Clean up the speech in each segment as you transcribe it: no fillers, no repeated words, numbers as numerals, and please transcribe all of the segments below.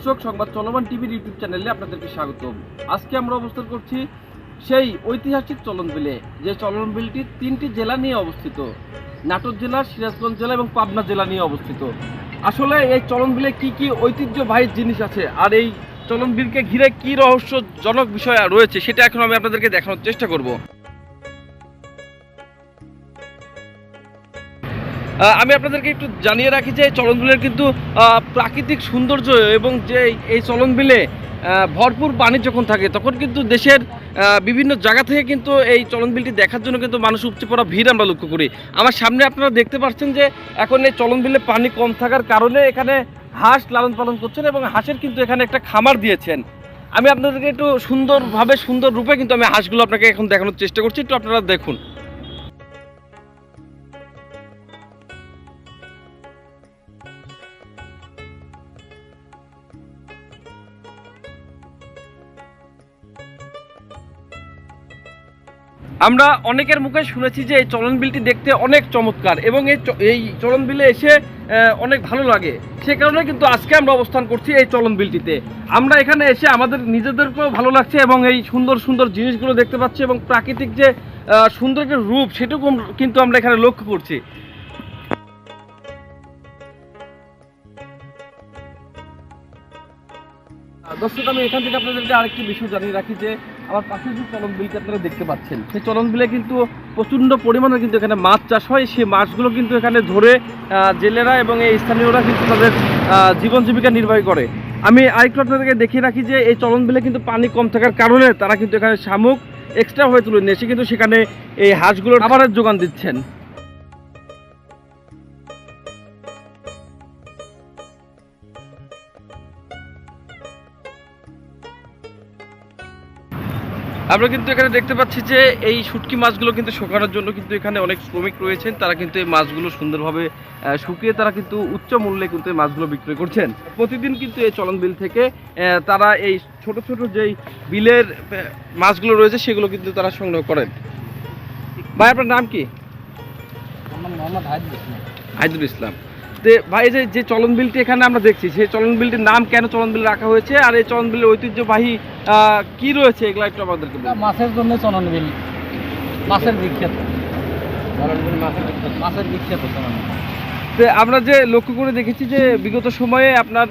দর্শক, সংবাদ চলমান টিভির ইউটিউব চ্যানেলে আপনাদেরকে স্বাগতম। আজকে আমরা অবস্থান করছি সেই ঐতিহাসিক চলন বিলে, যে চলন বিলটি 3টি জেলা নিয়ে অবস্থিত। নাটোর জেলা, সিরাজগঞ্জ জেলা এবং পাবনা জেলা নিয়ে অবস্থিত। আসলে এই চলন বিলে কি কি ঐতিহ্যবাহী জিনিস আছে আর এই চলন বিলকে ঘিরে কি রহস্যজনক বিষয় রয়েছে সেটা এখন আমি আপনাদেরকে দেখানোর চেষ্টা করব। আমি আপনাদেরকে একটু জানিয়ে রাখি যে এই চলন বিলের কিন্তু প্রাকৃতিক সৌন্দর্য এবং যে এই চলন বিলে ভরপুর পানি যখন থাকে তখন কিন্তু দেশের বিভিন্ন জায়গা থেকে কিন্তু এই চলন বিলটি দেখার জন্য কিন্তু মানুষ উপচে পড়া ভিড় আমরা লক্ষ্য করি। আমার সামনে আপনারা দেখতে পাচ্ছেন যে এখন এই চলন বিলে পানি কম থাকার কারণে এখানে হাঁস লালন পালন করছেন এবং হাঁসের কিন্তু এখানে একটা খামার দিয়েছেন। আমি আপনাদেরকে একটু সুন্দরভাবে সুন্দর রূপে কিন্তু আমি হাঁসগুলো আপনাকে এখন দেখানোর চেষ্টা করছি, একটু আপনারা দেখুন। আমরা অনেকের মুখে শুনেছি যে এই চলন বিলটি দেখতে অনেক চমৎকার এবং এই চলন বিলে এসে অনেক ভালো লাগে। সে কারণে কিন্তু আজকে আমরা অবস্থান করছি এই চলন বিলটিতে। আমরা এখানে এসে আমাদের নিজেদেরকেও ভালো লাগছে এবং এই সুন্দর সুন্দর জিনিসগুলো দেখতে পাচ্ছি এবং প্রাকৃতিক যে সুন্দর একটা রূপ সেটুকু কিন্তু আমরা এখানে লক্ষ্য করছি। দর্শক, আমি এখান থেকে আপনাদেরকে আরেকটি বিষয় জানিয়ে রাখি যে আমার পাশে যে চলন বিলটি আপনারা দেখতে পাচ্ছেন, সেই চলন বিলে কিন্তু প্রচণ্ড পরিমাণে কিন্তু এখানে মাছ চাষ হয়। সেই মাছগুলো কিন্তু এখানে ধরে জেলেরা এবং এই স্থানীয়রা কিন্তু তাদের জীবন জীবিকা নির্বাহ করে। আমি আরেকটু আপনাদেরকে দেখিয়ে রাখি যে এই চলন বিলে কিন্তু পানি কম থাকার কারণে তারা কিন্তু এখানে শামুক এক্সট্রা হয়ে তুলে নিয়ে এসে কিন্তু সেখানে এই হাঁসগুলোর খাবারের যোগান দিচ্ছেন। আমরা কিন্তু এখানে দেখতে পাচ্ছি যে এই শুটকি মাছগুলো কিন্তু শুকানোর জন্য কিন্তু এখানে অনেক শ্রমিক রয়েছেন। তারা কিন্তু এই মাছগুলো সুন্দরভাবে শুকিয়ে তারা কিন্তু উচ্চ মূল্যে কিন্তু এই মাছগুলো বিক্রয় করছেন। প্রতিদিন কিন্তু এই চলন বিল থেকে তারা এই ছোট ছোট যেই বিলের মাছগুলো রয়েছে সেগুলো কিন্তু তারা সংগ্রহ করেন। ভাই, আপনার নাম কি? মোহাম্মদ হায়দুল ইসলাম। ভাই, যে চলন বিলটি এখানে আমরা দেখছি, সেই চলন বিলটির নাম কেন চলন বিল রাখা হয়েছে আর এই চলন বিলের ঐতিহ্যবাহী কি রয়েছে এগুলো একটু আমাদেরকে বলুন। মাছের জন্য চলন বিল, মাছের বিখ্যাত, মাছের বিখ্যাত চলন বিল। আমরা যে লক্ষ্য করে দেখেছি যে বিগত সময়ে আপনার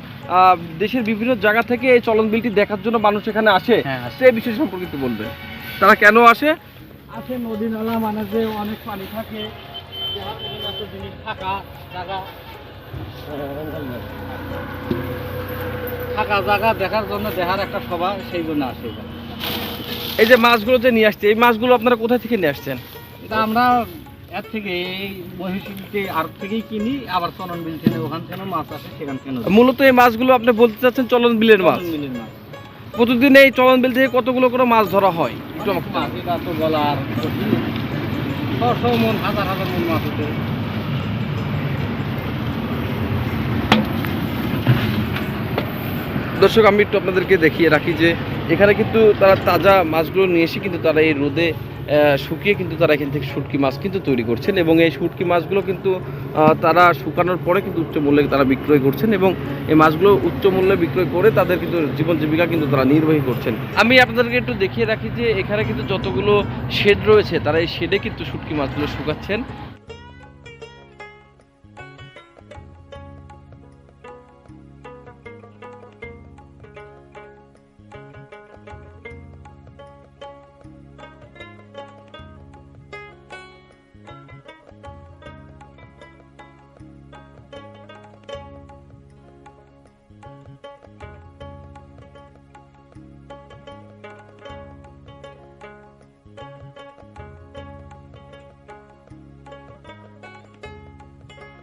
দেশের বিভিন্ন জায়গা থেকে এই চলন বিলটি দেখার জন্য মানুষ এখানে আসে। সেই বিষয় সম্পর্কে একটু বলবেন, তারা কেন আসে? আসে নদী নালা, মানে যে অনেক পানি থাকে, থাকা জায়গা দেখার জন্য, দেখার একটা সভা, সেই জন্য আসে। এই যে মাছগুলো যে নিয়ে আসছে, এই মাছগুলো আপনারা কোথা থেকে নিয়ে আসছেন? এটা আমরা এর থেকে এই মহিষীতে আর থেকেই কিনি, আবার চলন বিল থেকে ওখান থেকে মাছ আসে, সেখান থেকে। মূলত এই মাছগুলো আপনি বলতে চাচ্ছেন চলন বিলের মাছ? প্রতিদিন এই চলন বিল থেকে কতগুলো করে মাছ ধরা হয়? এটা তো বলার, 600 মন, হাজার হাজার মন মাছ হতে। দর্শক, আমি একটু আপনাদেরকে দেখিয়ে রাখি যে এখানে কিন্তু তারা তাজা মাছগুলো নিয়ে এসে কিন্তু তারা এই রোদে শুকিয়ে কিন্তু তারা এখান থেকে শুটকি মাছ কিন্তু তৈরি করছেন এবং এই শুটকি মাছগুলো কিন্তু তারা শুকানোর পরে কিন্তু উচ্চ মূল্যে তারা বিক্রয় করছেন এবং এই মাছগুলো উচ্চ মূল্যে বিক্রয় করে তাদের কিন্তু জীবন জীবিকা কিন্তু তারা নির্বাহী করছেন। আমি আপনাদেরকে একটু দেখিয়ে রাখি যে এখানে কিন্তু যতগুলো শেড রয়েছে তারা এই শেডে কিন্তু শুটকি মাছগুলো শুকাচ্ছেন।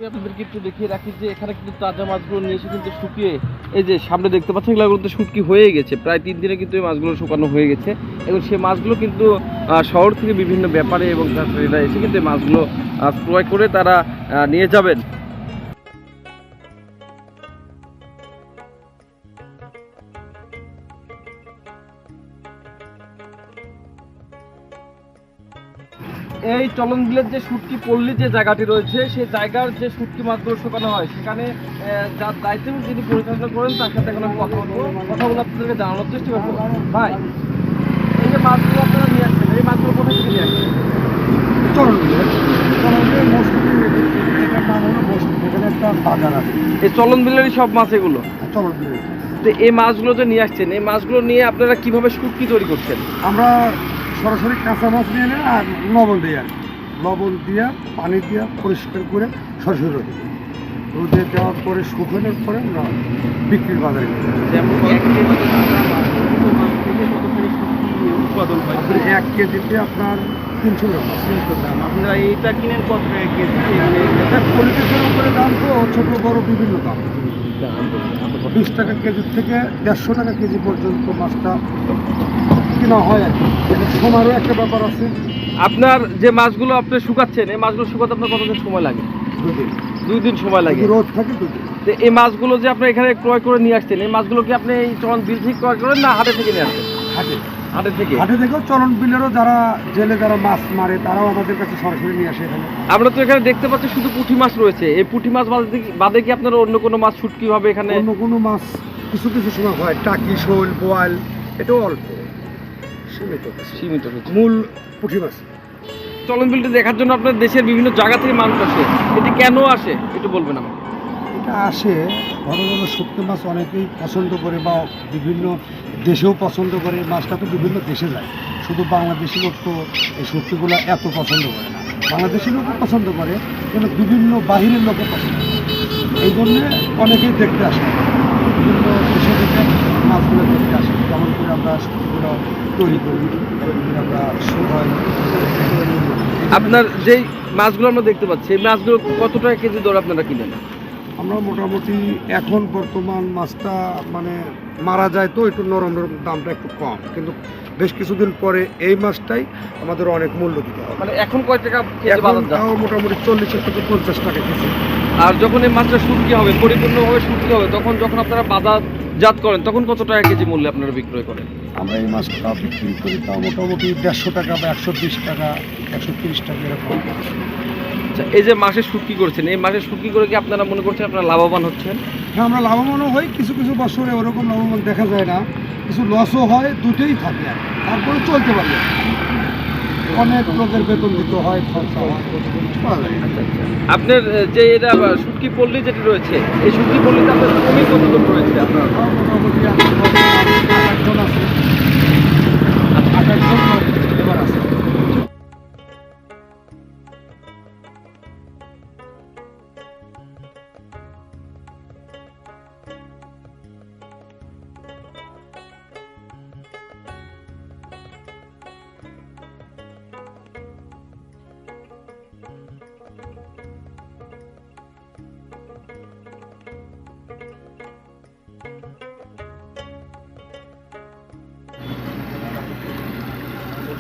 আপনাদেরকে একটু দেখিয়ে রাখি যে এখানে কিন্তু তাজা মাছগুলো নিয়ে এসে কিন্তু শুকিয়ে, এই যে সামনে দেখতে পাচ্ছেন এগুলো তো শুটকি হয়ে গেছে, প্রায় 3 দিনে কিন্তু এই মাছগুলো শুকানো হয়ে গেছে এবং সেই মাছগুলো কিন্তু শহর থেকে বিভিন্ন ব্যাপারে এবং ব্যবসায়ীরা এসে কিন্তু এই মাছগুলো ক্রয় করে তারা নিয়ে যাবেন। এই চলন বিলের যে শুটকি পল্লী যে জায়গাটি রয়েছে সেই জায়গার যে শুটকি মাছগুলো শুকানো হয় সেখানে যার দায়িত্ব যিনি পরিচালনা করেন তার সাথে এখন আমি কথা বলবো কথাগুলো আপনাদেরকে জানানোর চেষ্টা করবো। ভাই, এই যে মাছগুলো আপনারা নিয়ে আসছেন এই মাছগুলো কোথা থেকে নিয়ে আসছেন? চলন বিলের মৌসুমি, এটার নাম হলো মৌসুমি, এখানে একটা বাজার আছে এই চলন বিলেরই সব মাছ এগুলো। চলন বিলের। তো এই মাছগুলো যে নিয়ে আসছেন এই মাছগুলো নিয়ে আপনারা কিভাবে শুটকি তৈরি করছেন? আমরা সরাসরি কাঁচা মাছ নিয়ে নেই আর লবণ দিই, আর লবণ দিয়ে পানি দিয়ে পরিষ্কার করে সরাসরি রোদে দিই। রোদে দেওয়ার পরে শুকানোর পরে আমরা বিক্রির বাজারে নিয়ে যাই। যেমন 1 কেজি মাছ থেকে কতখানি শুটকি উৎপাদন হয়? আপনি 1 কেজিতে আপনার 300 গ্রাম মাছ। আপনারা এইটা কিনেন কত টাকা কেজি? এটা কোয়ালিটির উপরে দাম, তো ছোটো বড় বিভিন্ন দাম। 20 টাকা কেজি থেকে 150 টাকা কেজি পর্যন্ত মাছটা কেনা হয় আর কি। এটা সময়েরও একটা ব্যাপার আছে। আপনার যে মাছগুলো আপনি শুকাচ্ছেন এই মাছগুলো শুকাতে আপনার কতদিন সময় লাগে? 2 দিন 2 দিন সময় লাগে। রোদ থাকে 2 দিন। তো এই মাছগুলো যে আপনি এখানে ক্রয় করে নিয়ে আসছেন এই মাছগুলো কি আপনি এই চলন বিল থেকে ক্রয় করেন না হাটে থেকে নিয়ে আসেন? হাটে হাটে থেকে। হাটে থেকেও চলন বিলেরও যারা জেলে যারা মাছ মারে তারাও আমাদের কাছে সরাসরি নিয়ে আসে এখানে। আমরা তো এখানে দেখতে পাচ্ছি শুধু পুঁটি মাছ রয়েছে। এই পুঁটি মাছ বাদে কি আপনারা অন্য কোনো মাছ শুটকি হবে এখানে? অন্য কোনো মাছ কিছু কিছু সময় হয়, টাকি, শোল, বোয়াল, এটাও অল্প সীমিত কিছু। সীমিত কিছু। মূল পুঁটি মাছ। চলন বিলটা দেখার জন্য আপনার দেশের বিভিন্ন জায়গা থেকে মানুষ আসে, এটি কেন আসে একটু বলবেন আমাকে? এটা আসে বড় বড় শুটকি মাছ অনেকেই পছন্দ করে বা বিভিন্ন দেশেও পছন্দ করে। মাছটা তো বিভিন্ন দেশে যায়, শুধু বাংলাদেশি লোক তো এই শুটকিগুলো এত পছন্দ করে না। বাংলাদেশি লোকও পছন্দ করে কিন্তু বিভিন্ন বাহিরের লোকও পছন্দ করে। এই জন্যে অনেকেই দেখতে আসে, বিভিন্ন দেশে থেকে মাছগুলো দেখতে আসে। যেমন করে আমরা শুটকিগুলো তৈরি করি, তৈরি করে আমরা শো হয়। আপনার যেই মাছগুলো আমরা দেখতে পাচ্ছি এই মাছগুলো কত টাকা কেজি দর আপনারা কিনেন? আমরা মোটামুটি এখন বর্তমান মাছটা মানে মারা যায় তো একটু নরম নরম, দামটা একটু কম, কিন্তু বেশ কিছুদিন পরে এই মাছটাই আমাদের অনেক মূল্য দিতে হবে। মানে এখন কয় টাকা কেজি এখন বাজার যাচ্ছে? তাও মোটামুটি 40 থেকে 50 টাকা কেজি। আর যখন এই মাছটা শুটকি হবে পরিপূর্ণভাবে শুটকি হবে তখন যখন আপনারা বাজারজাত করেন তখন কত টাকা কেজি মূল্যে আপনারা বিক্রয় করেন? আমরা এই মাছটা বিক্রি করি তাও মোটামুটি 150 টাকা বা 120 টাকা, 130 টাকা এরকম। আচ্ছা, এই যে মাসে শুটকি করছেন এই মাসে শুটকি করে কি আপনারা মনে করছেন আপনারা লাভবান হচ্ছেন? হ্যাঁ, আমরা লাভবানও হই, কিছু কিছু বছরে ওরকম লাভবান দেখা যায় না, কিছু লসও হয়, দুটোই থাকে আর কি। তারপরে চলতে পারি। অনেক লোকের বেতন দিতে হয়, খরচা হয়, করা যায়। আপনার যে এটা শুটকি পল্লী যেটি রয়েছে এই শুটকি পল্লীতে আপনার শ্রমিক কতজন রয়েছে আপনার? আমার মোটামুটি 28 জন আছে, 28 জন লেবার আছে।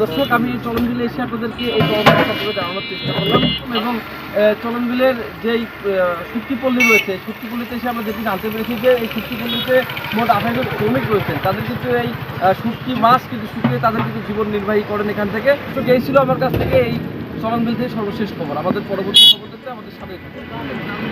দর্শক, আমি চলন বিলে এসে আপনাদেরকে এই চলনবিলের সম্পর্কে জানানোর চেষ্টা করলাম এবং চলন বিলের যেই শুটকি পল্লী রয়েছে শুটকি পল্লীতে এসে আমরা যেটি জানতে পেরেছি যে এই শুটকি পল্লীতে মোট 28 জন শ্রমিক রয়েছেন। তাদের কিন্তু এই শুটকি মাছ কিন্তু শুকিয়ে তাদের কিন্তু জীবন নির্বাহী করেন এখান থেকে। তো এই ছিল আমার কাছ থেকে এই চলন বিল থেকে সর্বশেষ খবর। আমাদের পরবর্তী খবর দেখতে আমাদের সাথে থাকুন।